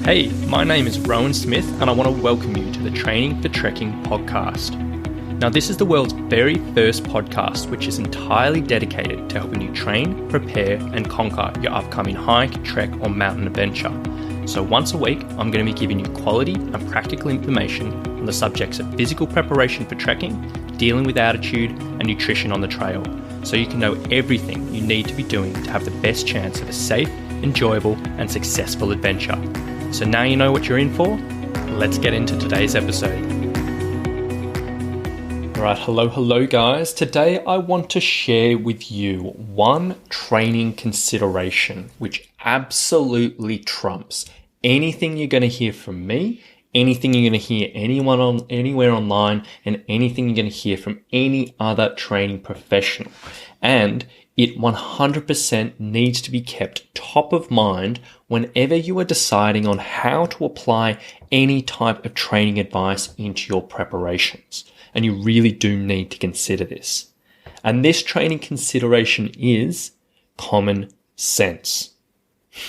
Hey, my name is Rowan Smith and I want to welcome you to the Training for Trekking podcast. Now, this is the world's very first podcast which is entirely dedicated to helping you train, prepare and conquer your upcoming hike, trek or mountain adventure. So once a week, I'm going to be giving you quality and practical information on the subjects of physical preparation for trekking, dealing with altitude and nutrition on the trail, so you can know everything you need to be doing to have the best chance of a safe, enjoyable and successful adventure. So now you know what you're in for. Let's get into today's episode. Alright, hello guys. Today I want to share with you one training consideration which absolutely trumps anything you're going to hear from me, anything you're going to hear anywhere online, and anything you're going to hear from any other training professional. And it 100% needs to be kept top of mind whenever you are deciding on how to apply any type of training advice into your preparations. And you really do need to consider this. And this training consideration is common sense.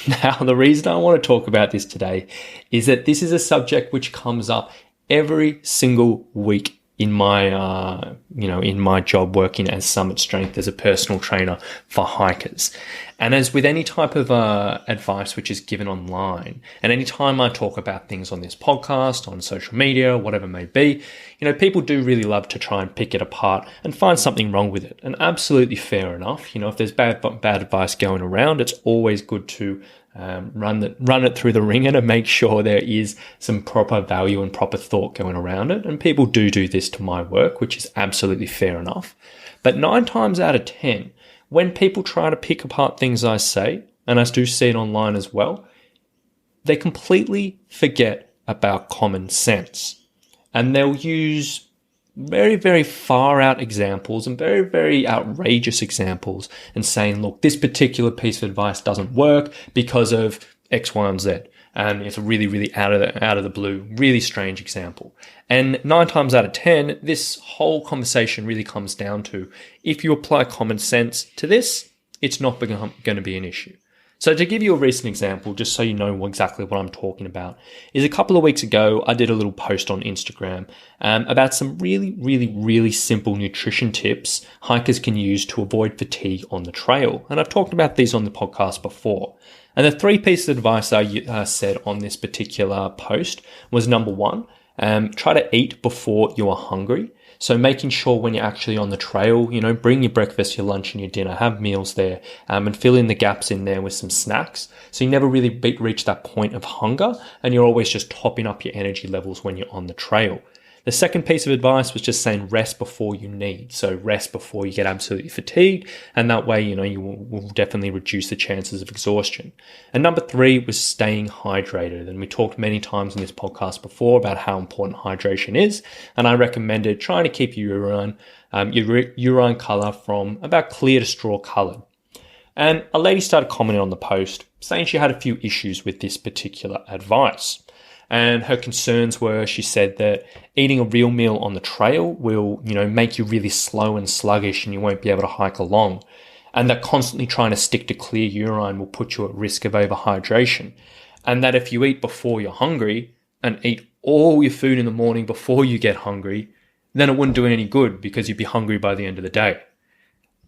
Now, the reason I want to talk about this today is that this is a subject which comes up every single week in my, in my job working as Summit Strength as a personal trainer for hikers. And as with any type of advice which is given online, and anytime I talk about things on this podcast, on social media, whatever it may be, people do really love to try and pick it apart and find something wrong with it. And absolutely fair enough. If there's bad advice going around, it's always good to run it through the ringer to make sure there is some proper value and proper thought going around it. And people do this to my work, which is absolutely fair enough. But 9 times out of 10, when people try to pick apart things I say, and I do see it online as well, they completely forget about common sense. And they'll use very, very far out examples and very, very outrageous examples and saying, look, this particular piece of advice doesn't work because of X, Y, and Z. And it's a really, really out of the blue, really strange example. And 9 times out of 10, this whole conversation really comes down to, if you apply common sense to this, it's not going to be an issue. So to give you a recent example, just so you know exactly what I'm talking about, is a couple of weeks ago, I did a little post on Instagram about some really, really, really simple nutrition tips hikers can use to avoid fatigue on the trail. And I've talked about these on the podcast before. And the 3 pieces of advice I said on this particular post was, number 1, try to eat before you are hungry. So making sure when you're actually on the trail, bring your breakfast, your lunch and your dinner, have meals there, and fill in the gaps in there with some snacks. So you never really reach that point of hunger and you're always just topping up your energy levels when you're on the trail. The second piece of advice was just saying rest before you need. So rest before you get absolutely fatigued. And that way, you will definitely reduce the chances of exhaustion. And number 3 was staying hydrated. And we talked many times in this podcast before about how important hydration is. And I recommended trying to keep your urine color from about clear to straw colored. And a lady started commenting on the post saying she had a few issues with this particular advice. And her concerns were, she said that eating a real meal on the trail will, make you really slow and sluggish and you won't be able to hike along. And that constantly trying to stick to clear urine will put you at risk of overhydration. And that if you eat before you're hungry and eat all your food in the morning before you get hungry, then it wouldn't do any good because you'd be hungry by the end of the day.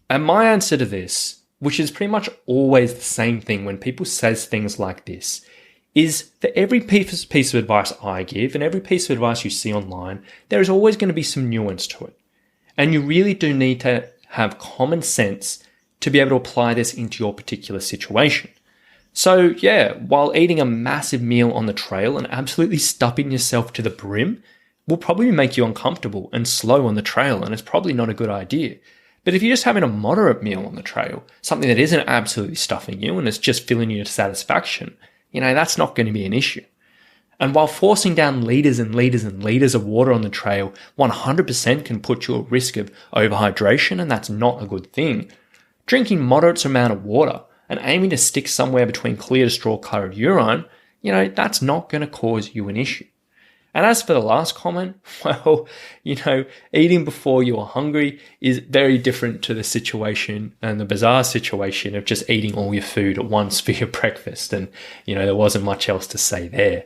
And my answer to this, which is pretty much always the same thing when people says things like this, is for every piece of advice I give and every piece of advice you see online, there is always going to be some nuance to it. And you really do need to have common sense to be able to apply this into your particular situation. So yeah, while eating a massive meal on the trail and absolutely stuffing yourself to the brim will probably make you uncomfortable and slow on the trail, and it's probably not a good idea. But if you're just having a moderate meal on the trail, something that isn't absolutely stuffing you and it's just filling you to satisfaction, that's not going to be an issue. And while forcing down liters and liters and liters of water on the trail 100% can put you at risk of overhydration, and that's not a good thing, drinking moderate amount of water and aiming to stick somewhere between clear to straw colored urine, that's not going to cause you an issue. And as for the last comment, well, eating before you're hungry is very different to the situation and the bizarre situation of just eating all your food at once for your breakfast. And, there wasn't much else to say there.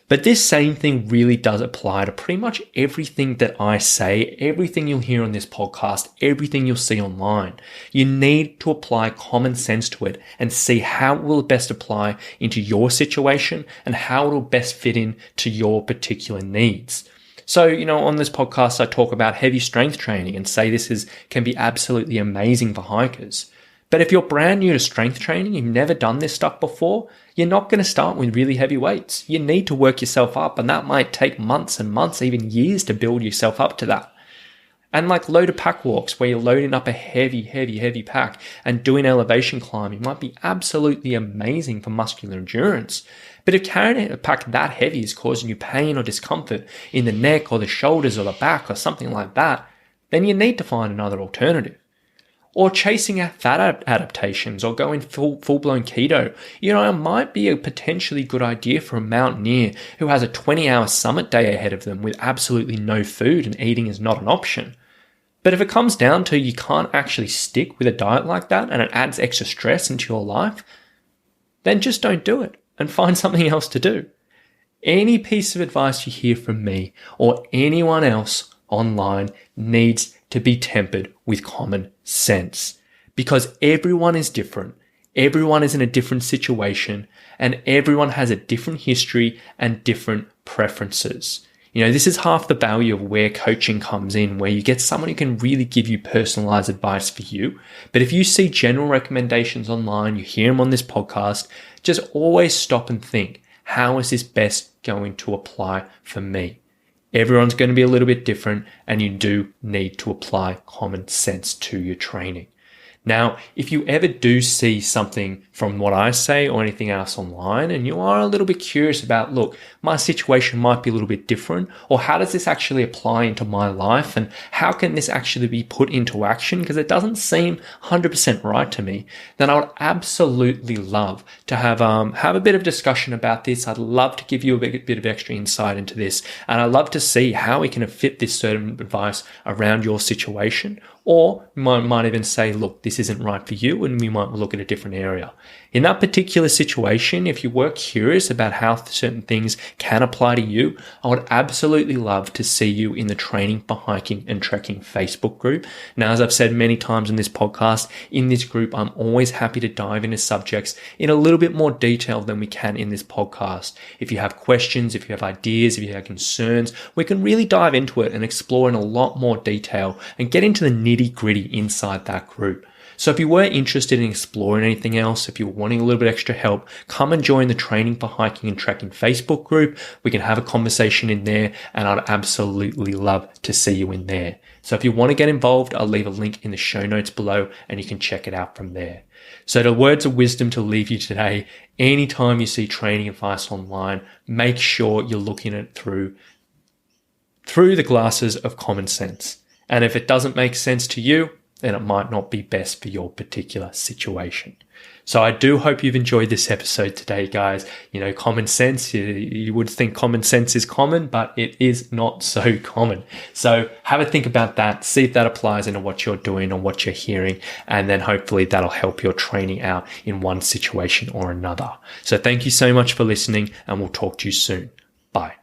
But this same thing really does apply to pretty much everything that I say, everything you'll hear on this podcast, everything you'll see online. You need to apply common sense to it and see how it will best apply into your situation and how it will best fit in to your particular needs. So, on this podcast, I talk about heavy strength training and say this can be absolutely amazing for hikers. But if you're brand new to strength training, you've never done this stuff before, you're not going to start with really heavy weights. You need to work yourself up, and that might take months and months, even years to build yourself up to that. And like loaded pack walks, where you're loading up a heavy pack and doing elevation climbing might be absolutely amazing for muscular endurance. But if carrying a pack that heavy is causing you pain or discomfort in the neck or the shoulders or the back or something like that, then you need to find another alternative. Or chasing out fat adaptations or going full-blown keto. It might be a potentially good idea for a mountaineer who has a 20-hour summit day ahead of them with absolutely no food and eating is not an option. But if it comes down to you can't actually stick with a diet like that and it adds extra stress into your life, then just don't do it and find something else to do. Any piece of advice you hear from me or anyone else online needs to be tempered with common sense, because everyone is different. Everyone is in a different situation and everyone has a different history and different preferences. This is half the value of where coaching comes in, where you get someone who can really give you personalized advice for you. But if you see general recommendations online, you hear them on this podcast, just always stop and think, how is this best going to apply for me? Everyone's going to be a little bit different, and you do need to apply common sense to your training. Now, if you ever do see something from what I say or anything else online, and you are a little bit curious about, look, my situation might be a little bit different, or how does this actually apply into my life, and how can this actually be put into action, because it doesn't seem 100% right to me, then I would absolutely love to have a bit of discussion about this. I'd love to give you a bit of extra insight into this, and I'd love to see how we can fit this certain advice around your situation. Or we might even say, look, this isn't right for you, and we might look at a different area. In that particular situation, if you were curious about how certain things can apply to you, I would absolutely love to see you in the Training for Hiking and Trekking Facebook group. Now, as I've said many times in this podcast, in this group, I'm always happy to dive into subjects in a little bit more detail than we can in this podcast. If you have questions, if you have ideas, if you have concerns, we can really dive into it and explore in a lot more detail and get into the nitty-gritty inside that group. So if you were interested in exploring anything else, if you're wanting a little bit extra help, come and join the Training for Hiking and Trekking Facebook group. We can have a conversation in there, and I'd absolutely love to see you in there. So if you want to get involved, I'll leave a link in the show notes below and you can check it out from there. So the words of wisdom to leave you today, anytime you see training advice online, make sure you're looking at it through the glasses of common sense. And if it doesn't make sense to you, then it might not be best for your particular situation. So I do hope you've enjoyed this episode today, guys. Common sense, you would think common sense is common, but it is not so common. So have a think about that, see if that applies into what you're doing or what you're hearing, and then hopefully that'll help your training out in one situation or another. So thank you so much for listening, and we'll talk to you soon. Bye.